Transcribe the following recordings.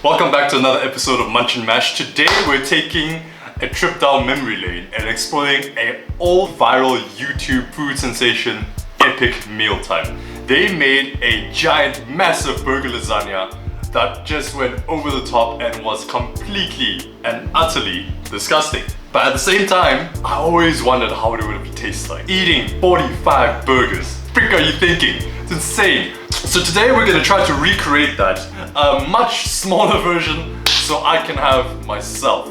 Welcome back to another episode of Munch and Mash. Today we're taking a trip down memory lane and exploring an old viral YouTube food sensation, Epic Mealtime. They made a giant, massive burger lasagna that just went over the top and was completely and utterly disgusting. But at the same time, I always wondered how it would taste like. Eating 45 burgers. Frick are you thinking? It's insane. So today we're gonna try to recreate that, a much smaller version so I can have myself.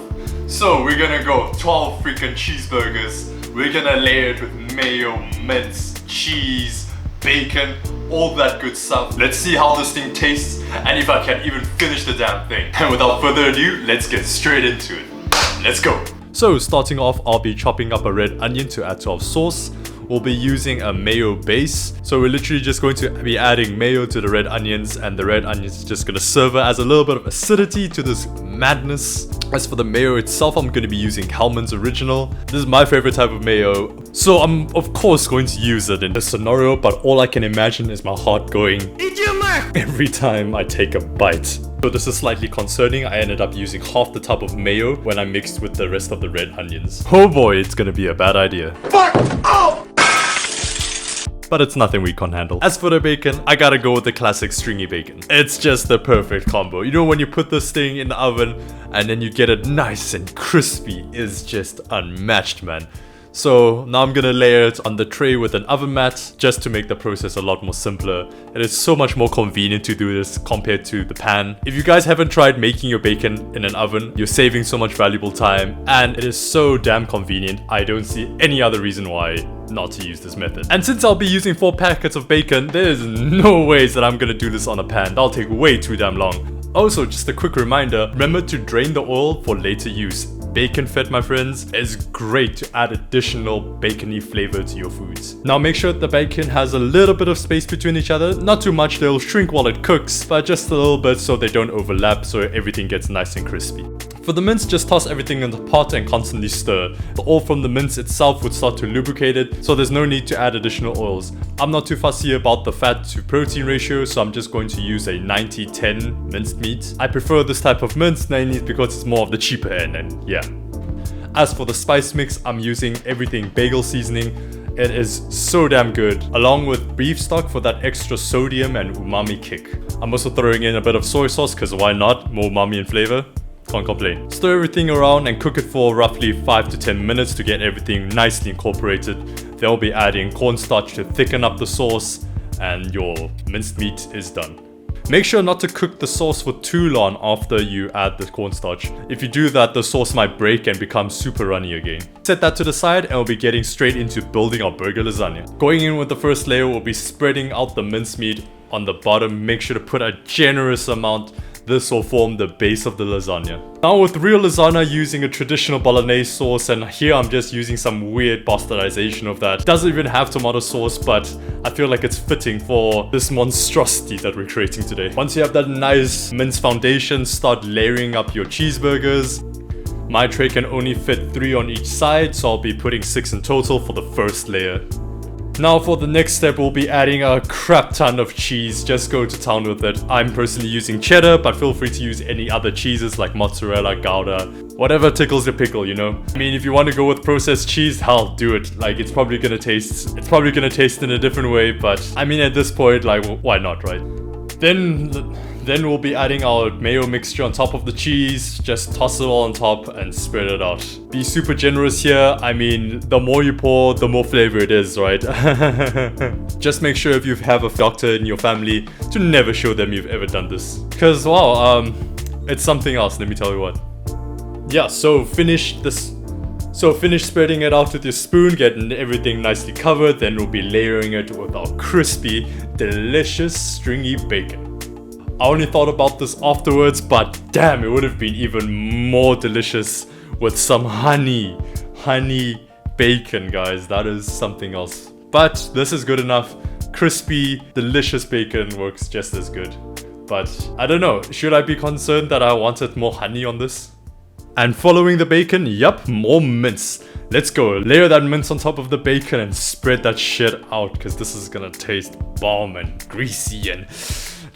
So we're gonna go 12 freaking cheeseburgers. We're gonna layer it with mayo, mince, cheese, bacon, all that good stuff. Let's see how this thing tastes and if I can even finish the damn thing. And without further ado, let's get straight into it. Let's go. So starting off, I'll be chopping up a red onion to add to our sauce. We'll be using a mayo base. So we're literally just going to be adding mayo to the red onions, and the red onions is just gonna serve as a little bit of acidity to this madness. As for the mayo itself, I'm gonna be using Hellmann's Original. This is my favorite type of mayo. So I'm of course going to use it in this scenario, but all I can imagine is my heart going every time I take a bite. So this is slightly concerning. I ended up using half the tub of mayo when I mixed with the rest of the red onions. Oh boy, it's gonna be a bad idea. Fuck off! But it's nothing we can't handle. As for the bacon, I gotta go with the classic stringy bacon. It's just the perfect combo. You know, when you put this thing in the oven and then you get it nice and crispy, is just unmatched, man. So now I'm gonna layer it on the tray with an oven mat just to make the process a lot more simpler. It is so much more convenient to do this compared to the pan. If you guys haven't tried making your bacon in an oven, you're saving so much valuable time and it is so damn convenient. I don't see any other reason why not to use this method. And since I'll be using 4 packets of bacon, there's no ways that I'm gonna do this on a pan. That'll take way too damn long. Also, just a quick reminder, remember to drain the oil for later use. Bacon fat, my friends, is great to add additional bacony flavor to your foods. Now make sure the bacon has a little bit of space between each other. Not too much, they'll shrink while it cooks, but just a little bit so they don't overlap, so everything gets nice and crispy. For the mince, just toss everything in the pot and constantly stir. The oil from the mince itself would start to lubricate it, so there's no need to add additional oils. I'm not too fussy about the fat to protein ratio, so I'm just going to use a 90-10 minced meat. I prefer this type of mince, mainly because it's more of the cheaper end, and yeah. As for the spice mix, I'm using everything bagel seasoning. It is so damn good, along with beef stock for that extra sodium and umami kick. I'm also throwing in a bit of soy sauce, because why not? More umami and flavor. Can't complain. Stir everything around and cook it for roughly 5 to 10 minutes to get everything nicely incorporated. Then we'll be adding cornstarch to thicken up the sauce, and your minced meat is done. Make sure not to cook the sauce for too long after you add the cornstarch. If you do that, the sauce might break and become super runny again. Set that to the side and we'll be getting straight into building our burger lasagna. Going in with the first layer, we'll be spreading out the mincemeat on the bottom. Make sure to put a generous amount. This will form the base of the lasagna. Now with real lasagna, using a traditional bolognese sauce, and here I'm just using some weird bastardization of that. It doesn't even have tomato sauce, but I feel like it's fitting for this monstrosity that we're creating today. Once you have that nice mince foundation, start layering up your cheeseburgers. My tray can only fit 3 on each side, so I'll be putting 6 in total for the first layer. Now for the next step, we'll be adding a crap ton of cheese. Just go to town with it. I'm personally using cheddar, but feel free to use any other cheeses like mozzarella, Gouda, whatever tickles the pickle, you know? I mean, if you want to go with processed cheese, hell, do it. Like, it's probably gonna taste in a different way, but I mean, at this point, like, why not, right? Then we'll be adding our mayo mixture on top of the cheese. Just toss it all on top and spread it out. Be super generous here. I mean, the more you pour, the more flavor it is, right? Just make sure if you have a doctor in your family to never show them you've ever done this. Cause wow, it's something else, let me tell you what. Yeah, so finish spreading it out with your spoon, getting everything nicely covered. Then we'll be layering it with our crispy, delicious, stringy bacon. I only thought about this afterwards, but damn, it would have been even more delicious with some honey bacon, guys. That is something else. But this is good enough. Crispy, delicious bacon works just as good. But I don't know, should I be concerned that I wanted more honey on this? And following the bacon, yup, more mince. Let's go. Layer that mince on top of the bacon and spread that shit out, because this is gonna taste bomb and greasy and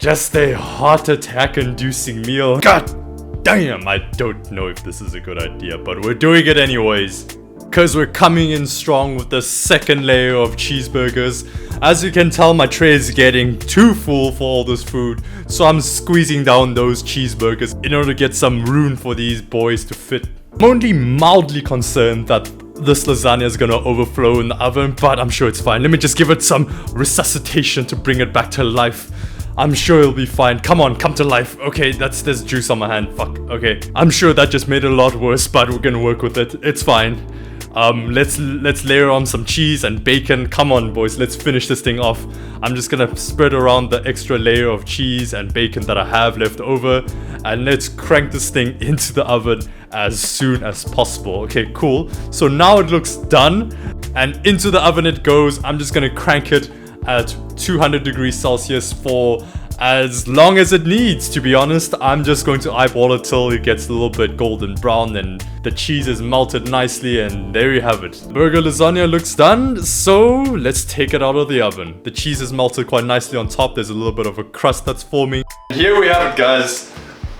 just a heart attack inducing meal. God damn, I don't know if this is a good idea, but we're doing it anyways. Because we're coming in strong with the second layer of cheeseburgers. As you can tell, my tray is getting too full for all this food, so I'm squeezing down those cheeseburgers in order to get some room for these boys to fit. I'm only mildly concerned that this lasagna is gonna overflow in the oven, but I'm sure it's fine. Let me just give it some resuscitation to bring it back to life. I'm sure it'll be fine. Come on, come to life. Okay, there's juice on my hand. Fuck. Okay. I'm sure that just made it a lot worse, but we're gonna work with it. It's fine. Let's layer on some cheese and bacon. Come on, boys, let's finish this thing off. I'm just gonna spread around the extra layer of cheese and bacon that I have left over, and let's crank this thing into the oven as soon as possible. Okay, cool. So now it looks done, and into the oven it goes. I'm just gonna crank it at 200 degrees Celsius for as long as it needs. To be honest, I'm just going to eyeball it till it gets a little bit golden brown and the cheese is melted nicely, and there you have it. Burger lasagna looks done, so let's take it out of the oven. The cheese is melted quite nicely on top. There's a little bit of a crust that's forming. Here we have it, guys.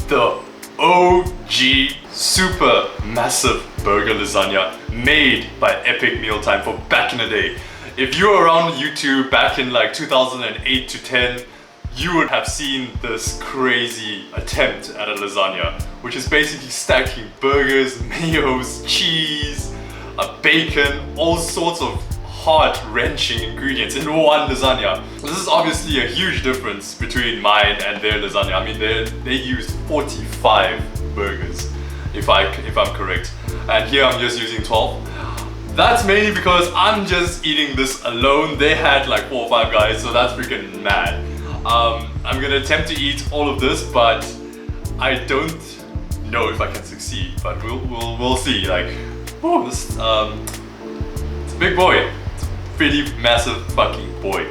The OG super massive burger lasagna made by Epic Mealtime for back in the day. If you were around YouTube back in like 2008 to 10, you would have seen this crazy attempt at a lasagna, which is basically stacking burgers, mayos, cheese, bacon, all sorts of heart-wrenching ingredients in one lasagna. This is obviously a huge difference between mine and their lasagna. I mean, they used 45 burgers, if I'm correct, and here I'm just using 12. That's mainly because I'm just eating this alone. They had like 4 or 5 guys, so that's freaking mad. I'm gonna attempt to eat all of this, but I don't know if I can succeed. But we'll see. Like, oh, this it's a big boy. It's a pretty massive fucking boy.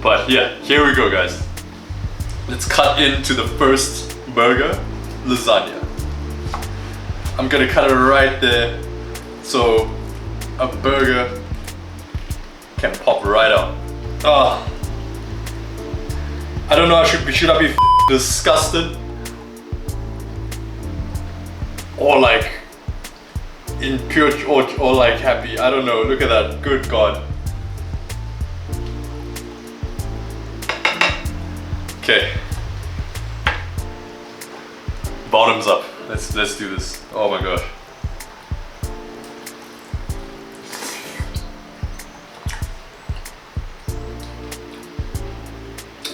But yeah, here we go, guys. Let's cut into the first burger, lasagna. I'm gonna cut it right there, so a burger can pop right out. Oh, I don't know, should I be disgusted? Or like in pure, or like happy? I don't know, look at that, good God. Okay. Bottoms up, let's do this. Oh my gosh.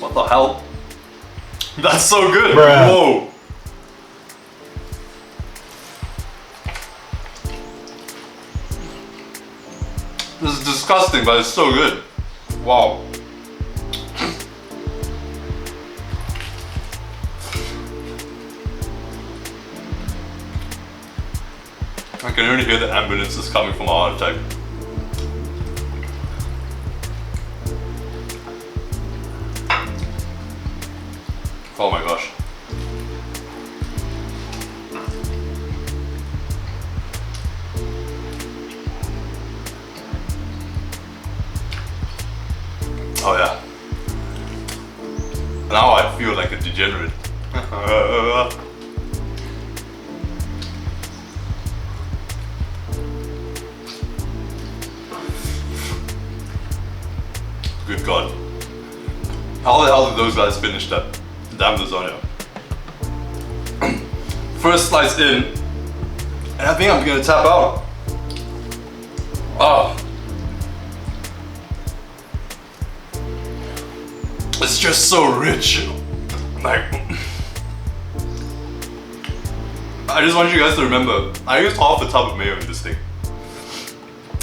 What the hell? That's so good! Bruh. Whoa! This is disgusting, but it's so good. Wow. I can only hear the ambulances coming from a heart attack. Oh my gosh. Oh yeah. Now I feel like a degenerate. Good God. How the hell did those guys finish that damn lasagna? First slice in, and I think I'm gonna tap out. Oh. It's just so rich. Like, I just want you guys to remember, I used half a tub of mayo in this thing.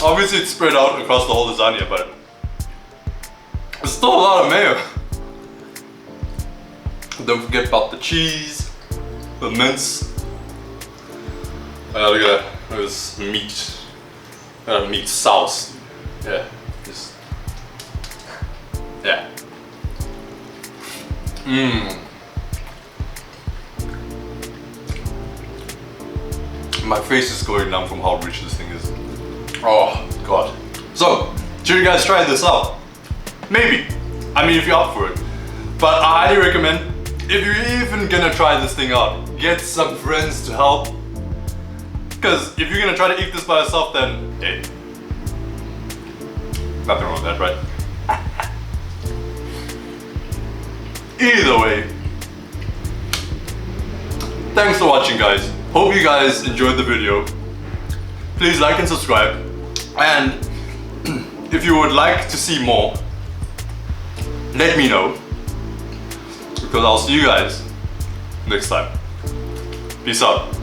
Obviously it's spread out across the whole lasagna, but it's still a lot of mayo. Don't forget about the cheese, the mince. Look at that, there's meat. Meat sauce. Yeah, just, yeah. Mmm. My face is going numb from how rich this thing is. Oh God. So, should you guys try this out? Maybe. I mean, if you're up for it. But I highly recommend, if you're even gonna try this thing out, get some friends to help. Because if you're gonna try to eat this by yourself, then hey, nothing wrong with that, right? Either way, thanks for watching, guys. Hope you guys enjoyed the video. Please like and subscribe. And if you would like to see more, let me know. Because I'll see you guys next time. Peace out.